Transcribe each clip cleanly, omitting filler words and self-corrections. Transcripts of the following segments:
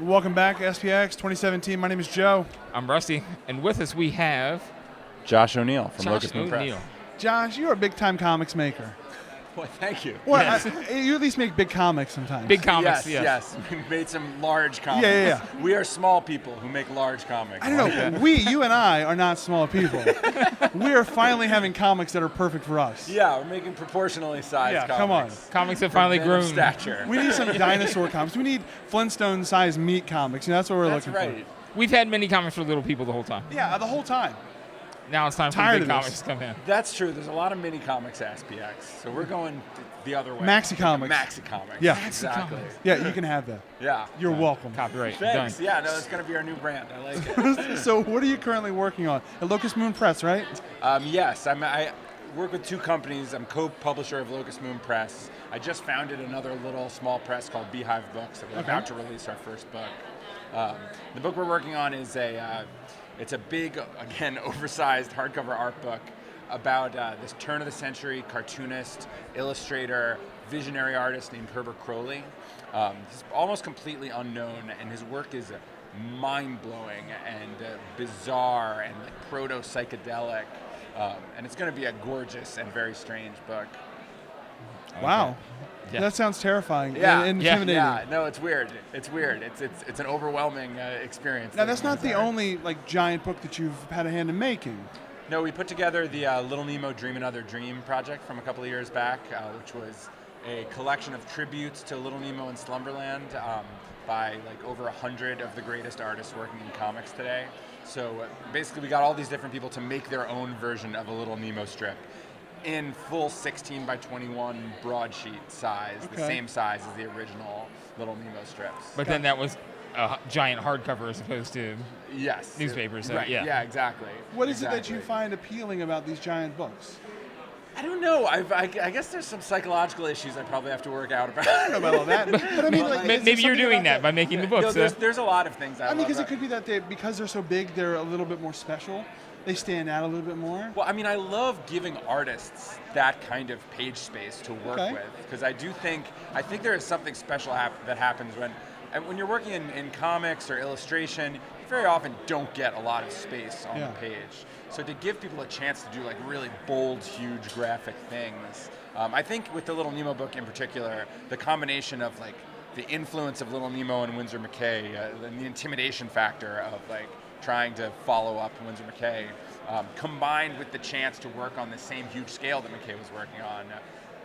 Welcome back, SPX 2017. My name is Joe. I'm Rusty, and with us we have Josh O'Neill from Josh Locust Moon Press. O'Neill. Josh, you're a big-time comics maker. Well, thank you. Well, Yes. you at least make big comics sometimes. Big comics, Yes. We made some large comics. Yeah. We are small people who make large comics. I don't know. You and I are not small people. We are finally having comics that are perfect for us. Yeah, we're making proportionally sized comics. come on. Comics have finally Men of grown. stature. We need some dinosaur comics. We need Flintstone-sized meat comics. That's what we're That's looking right. We've had many comics for little people the whole time. for. Yeah, the whole time. Now it's time for Tired the big of this. comics to come in. That's true. There's a lot of mini comics at SPX, so we're going the other way. Maxi comics. Maxi comics. Yeah. Exactly. comics. Yeah, you can have that. Yeah. You're welcome. Copyright. Thanks. Done. Yeah, no, it's going to be our new brand. I like it. So what are you currently working on? At Locust Moon Press, right? Yes, I work with two companies. I'm co-publisher of Locust Moon Press. I just founded another little small press called Beehive Books that we're about to release our first book. The book we're working on is it's a big, again, oversized hardcover art book about this turn-of-the-century cartoonist, illustrator, visionary artist named Herbert Crowley. He's almost completely unknown, and his work is mind-blowing and bizarre and like proto-psychedelic. And it's going to be a gorgeous and very strange book. Wow. Yeah. That sounds terrifying Yeah, and intimidating. Yeah, no, it's weird. It's weird. It's an overwhelming experience. Now, that's not the Bizarre. only giant book that you've had a hand in making. No, we put together the Little Nemo Dream Another Dream project from a couple of years back, which was a collection of tributes to Little Nemo and Slumberland by over 100 of the greatest artists working in comics today. So basically, we got all these different people to make their own version of a Little Nemo strip in full 16 by 21 broadsheet size, the Okay. same size as the original Little Nemo strips. But then that was a giant hardcover as opposed to Yes. newspapers, so, Right. yeah. Yeah, exactly. What is it that Exactly. you find appealing about these giant books? I don't know. I guess there's some psychological issues I probably have to work out about. I don't know about all that, but I mean, Well, is there Maybe you're something doing about that by making the books. No, there's a lot of things I I mean, love. because it could be that because they're so big, they're a little bit more special. They stand out a little bit more. Well, I mean, I love giving artists that kind of page space to work Okay. with, because I think there is something special that happens when you're working in comics or illustration. You very often don't get a lot of space on Yeah. the page. So to give people a chance to do really bold, huge graphic things, I think with the Little Nemo book in particular, the combination of the influence of Little Nemo and Winsor McCay, and the intimidation factor of trying to follow up Winsor McCay, combined with the chance to work on the same huge scale that McCay was working on,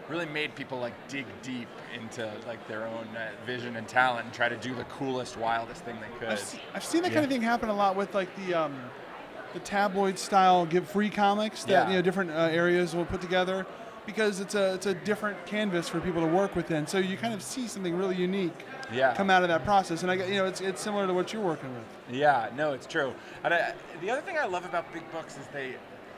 really made people dig deep into their own vision and talent and try to do the coolest, wildest thing they could. I've seen that kind of thing happen a lot with the tabloid style give free comics that Yeah. different areas will put together, because it's a different canvas for people to work within. So you kind of see something really unique Yeah. come out of that process, and it's similar to what you're working with. Yeah, no, it's true. And the other thing I love about big books is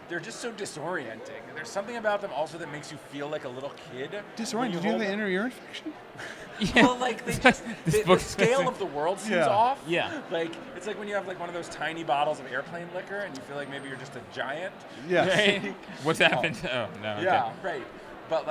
they're just so disorienting. There's something about them also that makes you feel like a little kid. Disoriented. when Did you have hold the them. inner ear infection? Yeah. Well, they just the book- scale of the world seems Yeah. off. Yeah. It's like when you have one of those tiny bottles of airplane liquor and you feel like maybe you're just a giant. Yes. Right? What's happened? Oh, no. okay. Yeah, right. But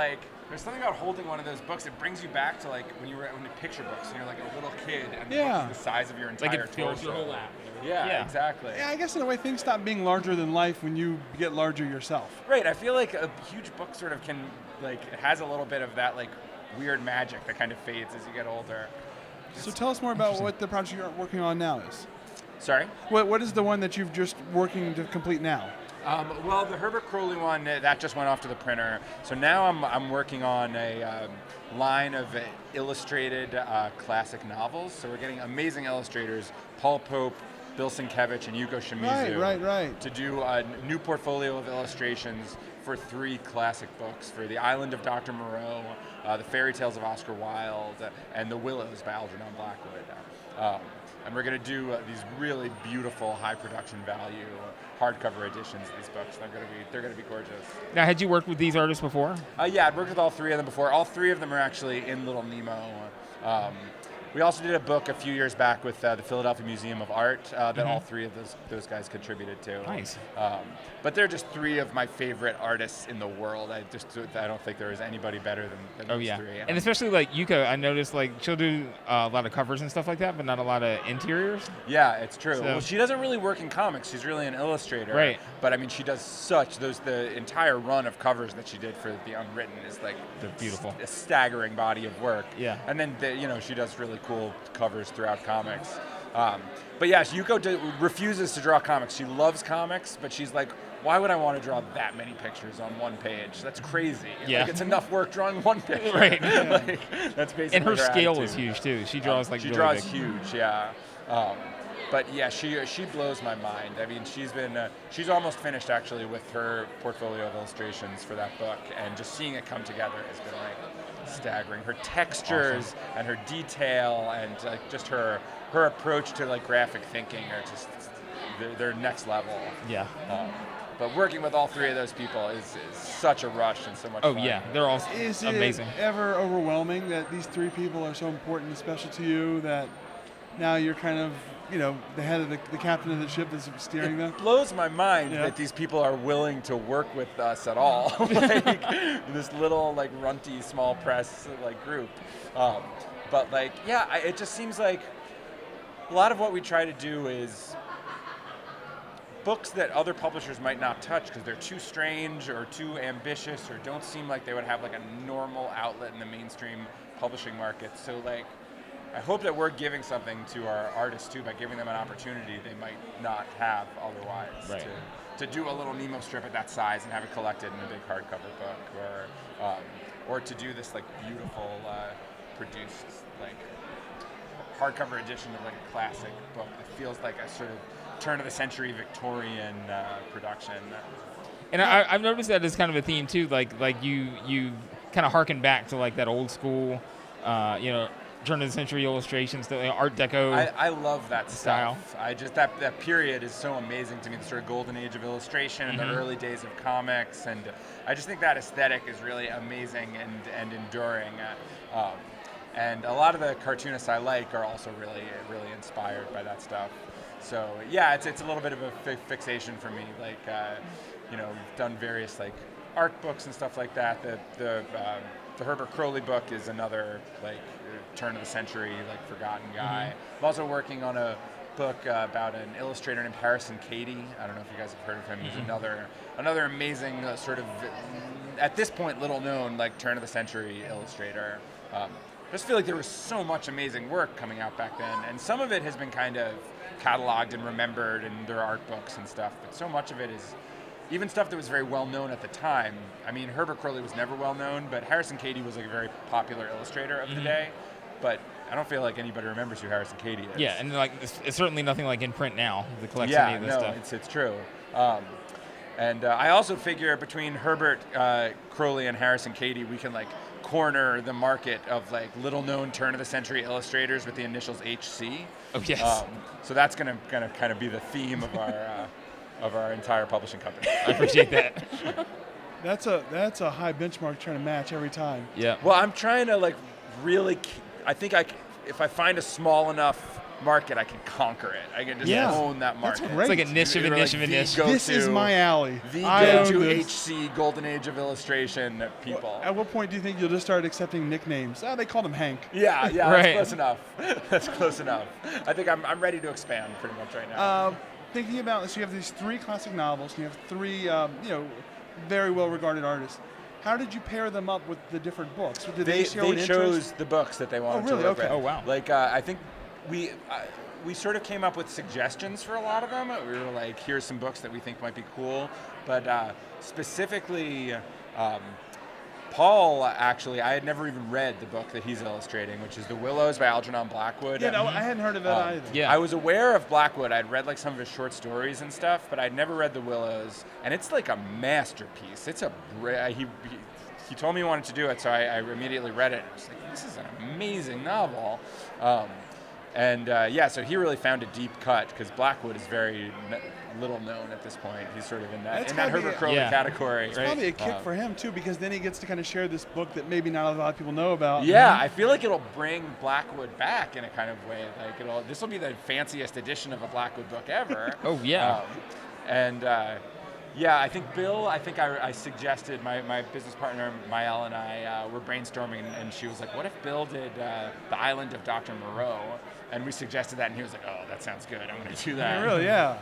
there's something about holding one of those books. It brings you back to when you were in picture books and you're a little kid and the Yeah. book is the size of your Like entire it fills torso. your whole lap. Yeah, exactly. Yeah, I guess in a way things stop being larger than life when you get larger yourself. Right. I feel like a huge book sort of can it has a little bit of that weird magic that kind of fades as you get older. So tell us more about what the project you're working on now is. Sorry. What is the one that you've just working to complete now? Well, the Herbert Crowley one that just went off to the printer. So now I'm working on a line of illustrated classic novels. So we're getting amazing illustrators, Paul Pope, Bill Sienkiewicz, and Yuko Shimizu, Right. to do a new portfolio of illustrations for 3 classic books: for The Island of Dr. Moreau, The Fairy Tales of Oscar Wilde, and The Willows by Algernon Blackwood. And we're going to do these really beautiful, high production value hardcover editions of these books. They're going to be gorgeous. Now, had you worked with these artists before? Yeah, I'd worked with all 3 of them before. All 3 of them are actually in Little Nemo. we also did a book a few years back with the Philadelphia Museum of Art that all three of those guys contributed to. Nice. But they're just three of my favorite artists in the world. I don't think there is anybody better than Oh those yeah, three. and especially like Yuko, I noticed like she'll do a lot of covers and stuff like that, but not a lot of interiors. Yeah, it's true. So- Well, she doesn't really work in comics. She's really an illustrator. Right. But I mean, she does the entire run of covers that she did for The Unwritten is like They're beautiful. a staggering body of work. Yeah. And then she does really cool covers throughout comics. But yeah, Yuko refuses to draw comics. She loves comics, but she's like, why would I want to draw that many pictures on one page? That's crazy. Yeah. Like, it's enough work drawing one picture. Right. Like, that's basically And her scale attitude. is huge too. She draws like she really draws big. huge, yeah. But yeah, she blows my mind. I mean, she's almost finished actually with her portfolio of illustrations for that book, and just seeing it come together has been like staggering. Her textures and her detail and like just her approach to like graphic thinking are just they're next level. Yeah. But working with all three of those people is such a rush and so much Oh fun. yeah, they're all Is amazing. it ever overwhelming that these three people are so important and special to you that now you're kind of, the head of the captain of the ship that's steering them? It blows my mind Yeah. that these people are willing to work with us at all. Like this little like runty small press like group. But like it just seems like a lot of what we try to do is books that other publishers might not touch because they're too strange or too ambitious or don't seem like they would have like a normal outlet in the mainstream publishing market. So like I hope that we're giving something to our artists too by giving them an opportunity they might not have otherwise. Right. To do a little Nemo strip at that size and have it collected in a big hardcover book, or to do this like beautiful produced like hardcover edition of like a classic book that feels like a sort of turn of the century Victorian production. And I've noticed that as kind of a theme too. Like you kind of harken back to like that old school, turn of the century illustrations, the Art Deco. I love that style. stuff. I just that period is so amazing to me. The sort of golden age of illustration and the early days of comics, and I just think that aesthetic is really amazing and enduring. And a lot of the cartoonists I like are also really really inspired by that stuff. So yeah, it's a little bit of a fixation for me. Like we've done various like art books and stuff like that. The Herbert Crowley book is another like turn of the century like forgotten guy. I'm also working on a book about an illustrator named Harrison Cady. I don't know if you guys have heard of him. He's another amazing sort of at this point little known like turn of the century illustrator. I just feel like there was so much amazing work coming out back then, and some of it has been kind of cataloged and remembered in their art books and stuff, but so much of it is even stuff that was very well known at the time. I mean, Herbert Crowley was never well known, but Harrison Cady was like a very popular illustrator of the day, but I don't feel like anybody remembers who Harrison Cady is. Yeah, and like it's certainly nothing like in print now. The collection Yeah, of this no, stuff. it's true. And I also figure between Herbert Crowley and Harrison Cady, we can like corner the market of like little known turn of the century illustrators with the initials HC. Oh yes. So that's gonna kind of be the theme of our entire publishing company. I appreciate that. That's a high benchmark trying to match every time. Yeah. Well, I'm trying to like really. I think if I find a small enough market, I can conquer it. I can just Yeah, own that that's market. great. It's like a niche of a You're niche like of a the niche. go-to- This is my alley. The I own go-to this. HC golden age of illustration people. At what point do you think you'll just start accepting nicknames? They called him Hank. Yeah, Right. that's close enough. That's close enough. I think I'm ready to expand pretty much right now. Thinking about this, you have these three classic novels, and you have three, very well-regarded artists. How did you pair them up with the different books? Did they show an they interest? chose the books that they wanted really? to work Okay. with. Oh, wow. Like I think we sort of came up with suggestions for a lot of them. We were like, here's some books that we think might be cool, but specifically. Paul, actually, I had never even read the book that he's illustrating, which is The Willows by Algernon Blackwood. Yeah, no, I hadn't heard of that either. Yeah. I was aware of Blackwood. I'd read like some of his short stories and stuff, but I'd never read The Willows, and it's like a masterpiece. It's he told me he wanted to do it, so I immediately read it. I was like, this is an amazing novel. So he really found a deep cut because Blackwood is very little known at this point. He's sort of in That's that gotta be Herbert a- Crowley Yeah. category, It's right? probably a kick for him too, because then he gets to kind of share this book that maybe not a lot of people know about. Yeah, I feel like it'll bring Blackwood back in a kind of way. Like this will be the fanciest edition of a Blackwood book ever. Oh, yeah. And yeah, I think Bill. I suggested my business partner Mael and I were brainstorming, and she was like, "What if Bill did the Island of Dr. Moreau?" And we suggested that, and he was like, "Oh, that sounds good. I'm going to do that." Really, yeah.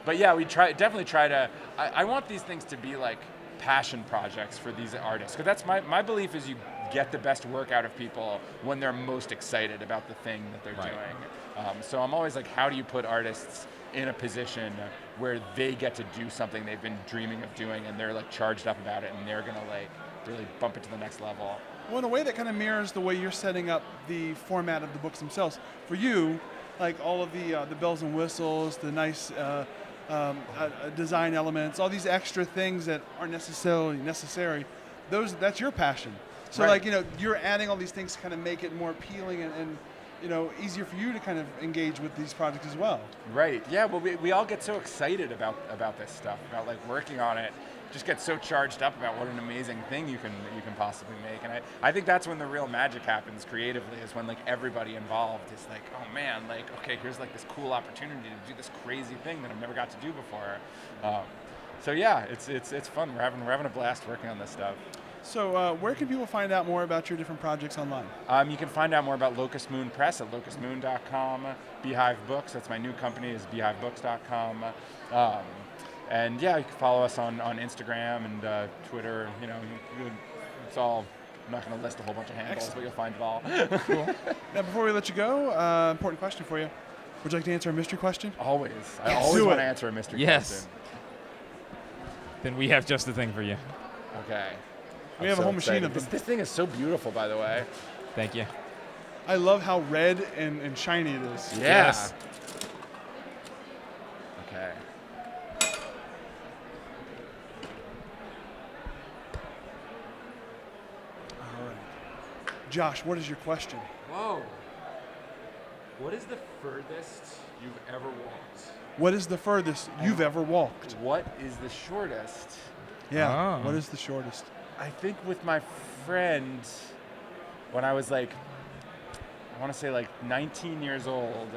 But yeah, we definitely try to. I want these things to be like passion projects for these artists, because that's my belief is you get the best work out of people when they're most excited about the thing that they're doing. So I'm always like, how do you put artists in a position where they get to do something they've been dreaming of doing, and they're like charged up about it, and they're gonna like really bump it to the next level. Well, in a way that kind of mirrors the way you're setting up the format of the books themselves. For you, like all of the bells and whistles, the nice design elements, all these extra things that aren't necessarily necessary, that's your passion. So Right. like, you're adding all these things to kind of make it more appealing and easier for you to kind of engage with these projects as well. Right. Yeah. Well, we all get so excited about this stuff, about like working on it. Just get so charged up about what an amazing thing you can possibly make, and I think that's when the real magic happens creatively. Is when like everybody involved is like, oh man, like okay, here's like this cool opportunity to do this crazy thing that I've never got to do before. So yeah, it's fun. We're having a blast working on this stuff. So where can people find out more about your different projects online? You can find out more about Locust Moon Press at locustmoon.com. Beehive Books, that's my new company, is beehivebooks.com. And yeah, you can follow us on Instagram and Twitter. It's all. I'm not going to list a whole bunch of handles, but you'll find it all. Cool. Now, before we let you go, important question for you. Would you like to answer a mystery question? Always. I Yes. always Do want to it. answer a mystery Yes. question. Then we have just the thing for you. Okay. We I'm have a so whole machine excited. of them. This thing is so beautiful, by the way. Thank you. I love how red and shiny it is. Yeah. Yes. Okay. All right. Josh, what is your question? Whoa. What is the furthest you've ever walked? What is the furthest you've ever walked? What is the shortest? Yeah. Oh. What is the shortest? I think with my friend, when I was like, I want to say like 19 years old,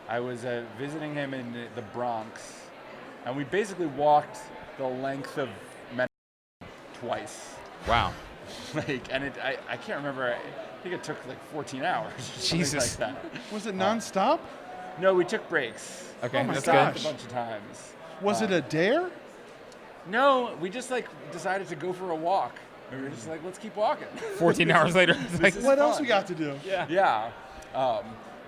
I was visiting him in the Bronx, and we basically walked the length of Manhattan twice. Wow. And I can't remember. I think it took like 14 hours. something Jesus. Like that. Was it nonstop? No, we took breaks. Okay, Oh my We that's stopped good. gosh. a bunch of times. Was it a dare? No, we just like decided to go for a walk. We were just like, let's keep walking. 14 hours later, it's like, is What else fun. we got to do? yeah. Yeah.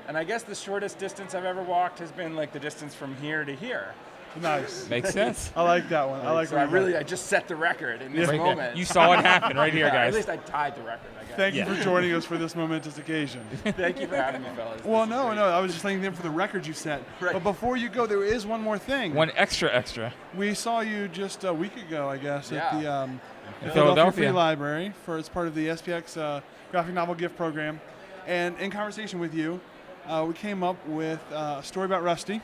And I guess the shortest distance I've ever walked has been like the distance from here to here. Nice. Makes sense. I like that one. I like So where you got- I just set the record in this Right there. moment. You saw it happen right here, Yeah, guys. At least I tied the record, I guess. Thank you Yeah. for joining us for this momentous occasion. Thank you for having me, fellas. Well, This is no, great. no. I was just thanking them for the record you set. Right. But before you go, there is one more thing. One extra. We saw you just a week ago, I guess, at Yeah. the In Philadelphia Philadelphia. Free Library as part of the SPX graphic novel gift program. And in conversation with you, we came up with a story about Rusty,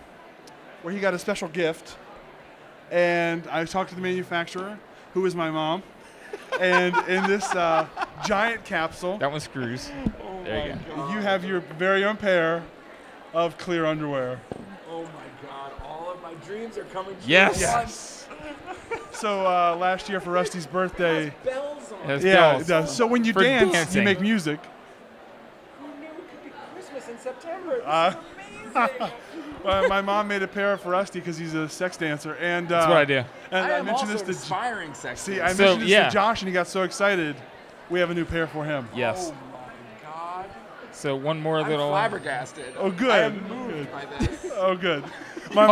where he got a special gift. And I talked to the manufacturer, who is my mom. And in this giant capsule, That one's screws. There you go. you have your very own pair of clear underwear. Oh my God! All of my dreams are coming true. Yes. at once. So last year for Rusty's birthday, Bells on. It has yeah, bells. it does. So when you For dance, you dancing. make music. Who knew it could be Christmas in September? This Uh, is amazing. My mom made a pair for Rusty because he's a sex dancer, and That's what I do. And I I am mentioned also this to inspiring sex. see. I So, mentioned this yeah. to Josh, and he got so excited. We have a new pair for him. Yes. Oh my God! So one more I'm little. flabbergasted. Oh, good. I am moved by this. Oh, good. My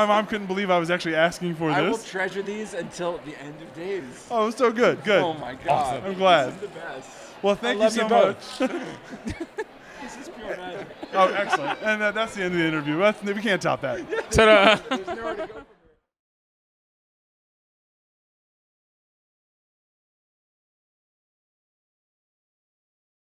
mom couldn't believe I was actually asking for I will this. treasure these until the end of days. Oh, so good. Good. Oh my God! Awesome. I'm glad. This is the best. Well, thank I you love so you much. both. This is pure magic. Oh, excellent. And that's the end of the interview. We can't top that. Ta-da. There's nowhere to go.